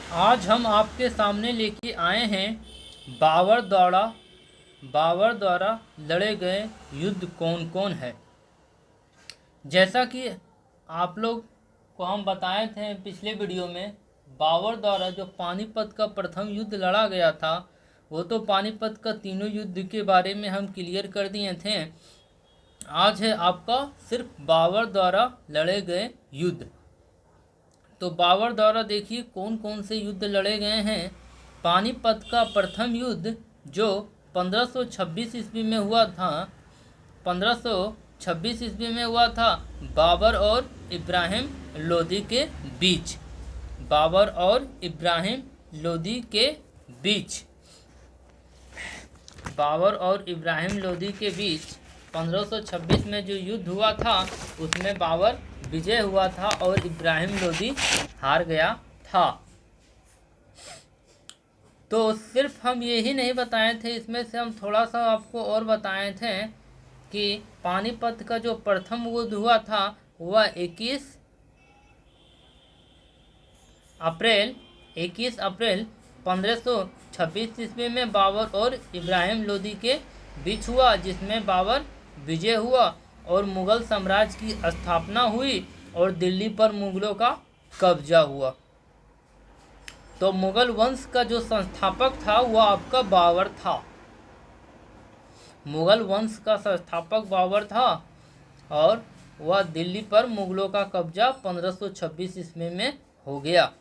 आज हम आपके सामने लेके आए हैं बाबर द्वारा लड़े गए युद्ध कौन कौन है। जैसा कि आप लोग को हम बताए थे पिछले वीडियो में, बाबर द्वारा जो पानीपत का प्रथम युद्ध लड़ा गया था, वो तो पानीपत का तीनों युद्ध के बारे में हम क्लियर कर दिए थे। आज है आपका सिर्फ बाबर द्वारा लड़े गए युद्ध। तो बाबर द्वारा देखिए कौन कौन से युद्ध लड़े गए हैं। पानीपत का प्रथम युद्ध जो 1526 ईस्वी में हुआ था, 1526 ईस्वी में हुआ था, बाबर और इब्राहिम लोदी के बीच। बाबर और इब्राहिम लोदी के बीच बाबर और इब्राहिम लोदी के बीच 1526 में जो युद्ध हुआ था, उसमें बाबर विजय हुआ था और इब्राहिम लोदी हार गया था। तो सिर्फ हम यही नहीं बताए थे, इसमें से हम थोड़ा सा आपको और बताए थे कि पानीपत का जो प्रथम युद्ध हुआ था वह 21 अप्रैल 1526 ईस्वी में बाबर और इब्राहिम लोदी के बीच हुआ, जिसमें बाबर विजय हुआ और मुगल साम्राज्य की स्थापना हुई और दिल्ली पर मुगलों का कब्जा हुआ। तो मुगल वंश का जो संस्थापक था वह आपका बाबर था। मुगल वंश का संस्थापक बाबर था और वह दिल्ली पर मुगलों का कब्जा 1526 ईस्वी में हो गया।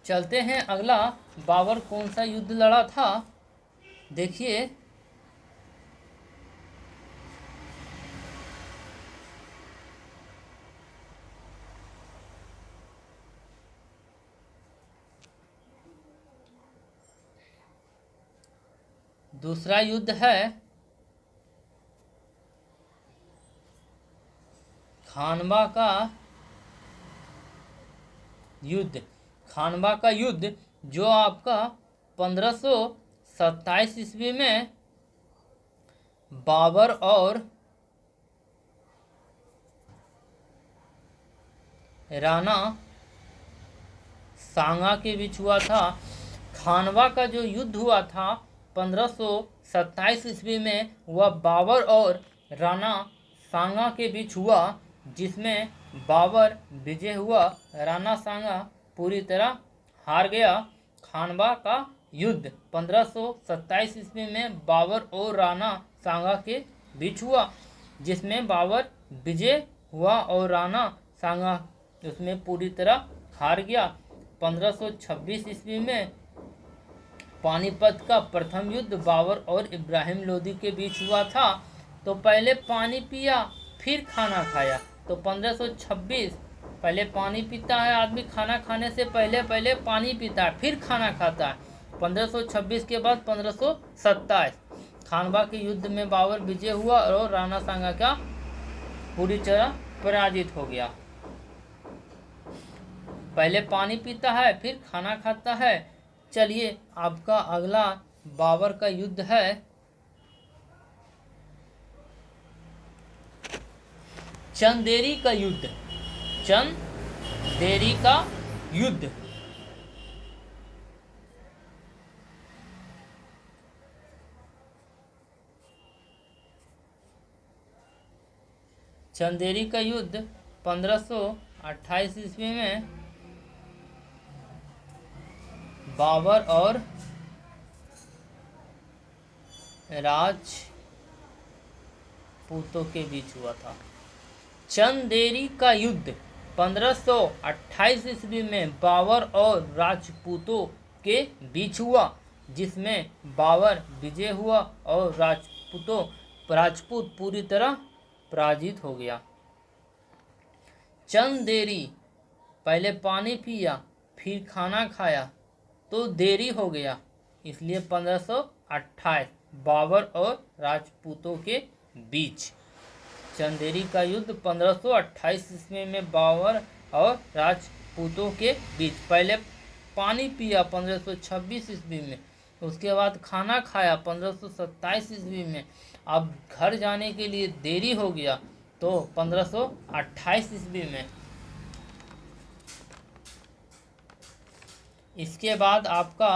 चलते हैं अगला, बाबर कौन सा युद्ध लड़ा था। देखिए, दूसरा युद्ध है खानवा का युद्ध। खानवा का युद्ध जो आपका 1527 ईस्वी में बाबर और राणा सांगा के बीच हुआ था। खानवा का जो युद्ध हुआ था 1527 ईस्वी में, वह बाबर और राणा सांगा के बीच हुआ, जिसमें बाबर विजय हुआ, राणा सांगा पूरी तरह हार गया। खानवा का युद्ध 1527 ईस्वी में बाबर और राणा सांगा के बीच हुआ, जिसमें बाबर विजय हुआ और राणा सांगा उसमें पूरी तरह हार गया। 1526 ईस्वी में पानीपत का प्रथम युद्ध बाबर और इब्राहिम लोदी के बीच हुआ था। तो पहले पानी पिया फिर खाना खाया। तो 1526 पहले पानी पीता है आदमी, खाना खाने से पहले पहले पानी पीता है फिर खाना खाता है। 1526 के बाद 1527 खानवा के युद्ध में बाबर विजय हुआ और राणा सांगा का पूरी तरह पराजित हो गया। पहले पानी पीता है फिर खाना खाता है। चलिए, आपका अगला बाबर का युद्ध है चंदेरी का युद्ध। चंदेरी का युद्ध चंदेरी का युद्ध 1528 ईस्वी में बाबर और राजपूतों के बीच हुआ था। चंदेरी का युद्ध 1528 ईस्वी में बाबर और राजपूतों के बीच हुआ, जिसमें बाबर विजय हुआ और राजपूत पूरी तरह पराजित हो गया। चंदेरी पहले पानी पिया फिर खाना खाया तो देरी हो गया, इसलिए 1528 बाबर और राजपूतों के बीच। चंदेरी का युद्ध 1528 ईस्वी में बाबर और राजपूतों के बीच। पहले पानी पिया 1526 ईस्वी में, उसके बाद खाना खाया 1527 ईस्वी में। अब घर जाने के लिए देरी हो गया तो 1528 ईस्वी में इसके बाद आपका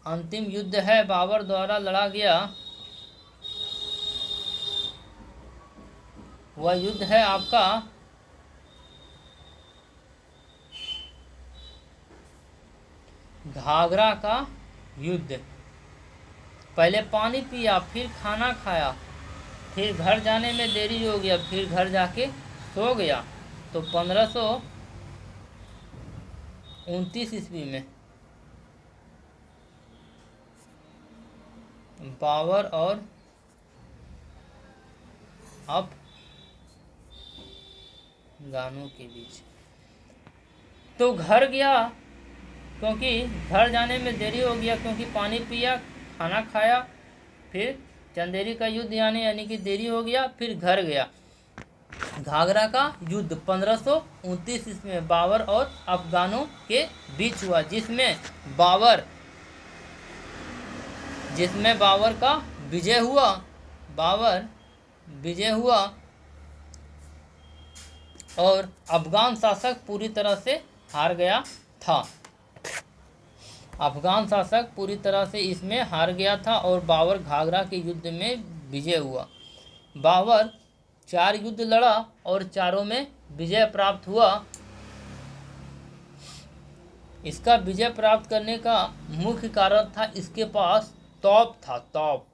अंतिम युद्ध है बाबर द्वारा लड़ा गया, वह युद्ध है आपका घाघरा का युद्ध। पहले पानी पिया, फिर खाना खाया, फिर घर जाने में देरी हो गया, फिर घर जाके सो गया। तो 1529 ईस्वी में बाबर और अफगानों के बीच। तो घर गया, क्योंकि घर जाने में देरी हो गया, क्योंकि पानी पिया, खाना खाया, फिर चंदेरी का युद्ध यानी कि देरी हो गया, फिर घर गया। घाघरा का युद्ध 1529 ईस्वी में बाबर और अफगानों के बीच हुआ, जिसमें बाबर का विजय हुआ। बाबर विजय हुआ और अफगान शासक पूरी तरह से हार गया था। अफगान शासक पूरी तरह से इसमें हार गया था और बाबर घाघरा के युद्ध में विजय हुआ। बाबर 4 युद्ध लड़ा और चारों में विजय प्राप्त हुआ। इसका विजय प्राप्त करने का मुख्य कारण था इसके पास तोप था। तोप,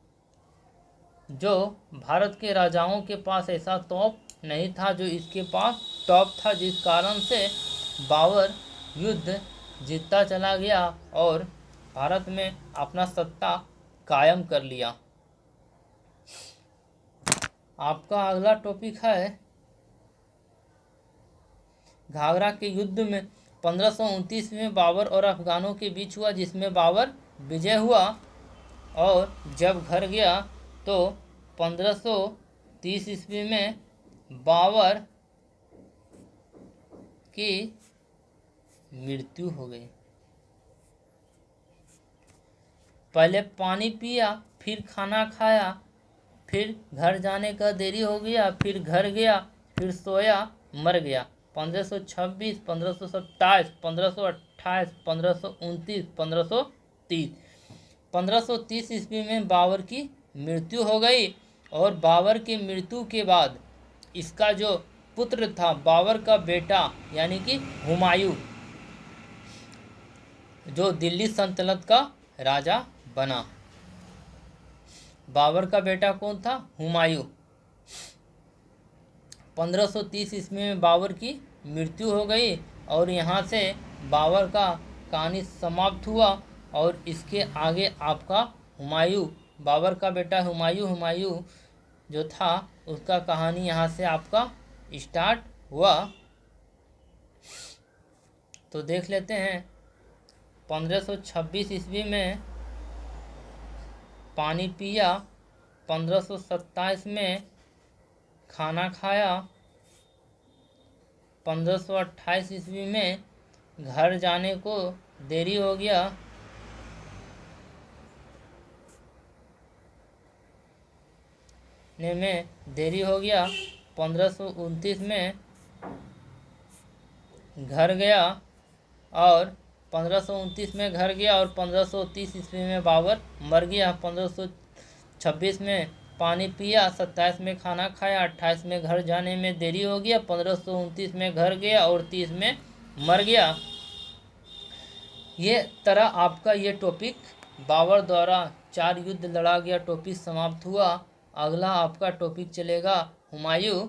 जो भारत के राजाओं के पास ऐसा तोप नहीं था जो इसके पास तोप था, जिस कारण से बाबर युद्ध जीतता चला गया और भारत में अपना सत्ता कायम कर लिया। आपका अगला टॉपिक है घाघरा के युद्ध में 1529 में बाबर और अफगानों के बीच हुआ, जिसमें बाबर विजय हुआ और जब घर गया तो 1530 ईस्वी में बाबर की मृत्यु हो गई। पहले पानी पिया, फिर खाना खाया, फिर घर जाने का देरी हो गया, फिर घर गया, फिर सोया, मर गया। 1526, 1527, 1528, 1529, 1530। 1530 ईस्वी में बाबर की मृत्यु हो गई और बाबर की मृत्यु के बाद इसका जो पुत्र था, बाबर का बेटा यानी कि हुमायूं, जो दिल्ली सल्तनत का राजा बना। बाबर का बेटा कौन था? हुमायूं। 1530 ईस्वी में बाबर की मृत्यु हो गई और यहाँ से बाबर का कहानी समाप्त हुआ। और इसके आगे आपका हुमायूं, बाबर का बेटा हुमायूं जो था, उसका कहानी यहाँ से आपका स्टार्ट हुआ। तो देख लेते हैं। 1526 ईस्वी में पानी पिया, 1527 में खाना खाया, 1528 ईस्वी में घर जाने को देरी हो गया, में देरी हो गया, 1529 में घर गया और 1529 में घर गया और 1530 ईस्वी में बाबर मर गया। 1526 में पानी पिया, 27 में खाना खाया, 28 में घर जाने में देरी हो गया, 1529 में घर गया और 30 में मर गया। ये तरह आपका ये टॉपिक बाबर द्वारा 4 युद्ध लड़ा गया टॉपिक समाप्त हुआ। अगला आपका टॉपिक चलेगा हुमायूं।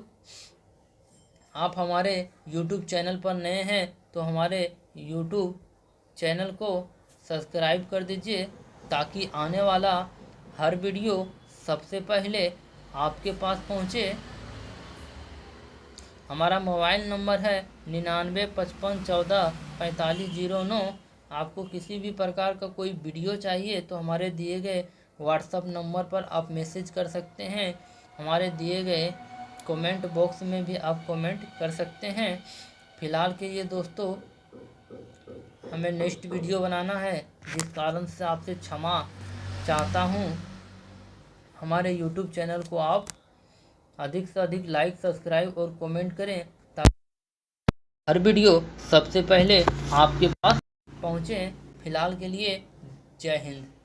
आप हमारे YouTube चैनल पर नए हैं तो हमारे YouTube चैनल को सब्सक्राइब कर दीजिए, ताकि आने वाला हर वीडियो सबसे पहले आपके पास पहुंचे। हमारा मोबाइल नंबर है 9955144509। आपको किसी भी प्रकार का कोई वीडियो चाहिए तो हमारे दिए गए व्हाट्सएप नंबर पर आप मैसेज कर सकते हैं। हमारे दिए गए कमेंट बॉक्स में भी आप कमेंट कर सकते हैं। फिलहाल के लिए दोस्तों, हमें नेक्स्ट वीडियो बनाना है, जिस कारण से आपसे क्षमा चाहता हूँ। हमारे YouTube चैनल को आप अधिक से अधिक लाइक, सब्सक्राइब और कमेंट करें, ताकि हर वीडियो सबसे पहले आपके पास पहुँचे। फिलहाल के लिए जय हिंद।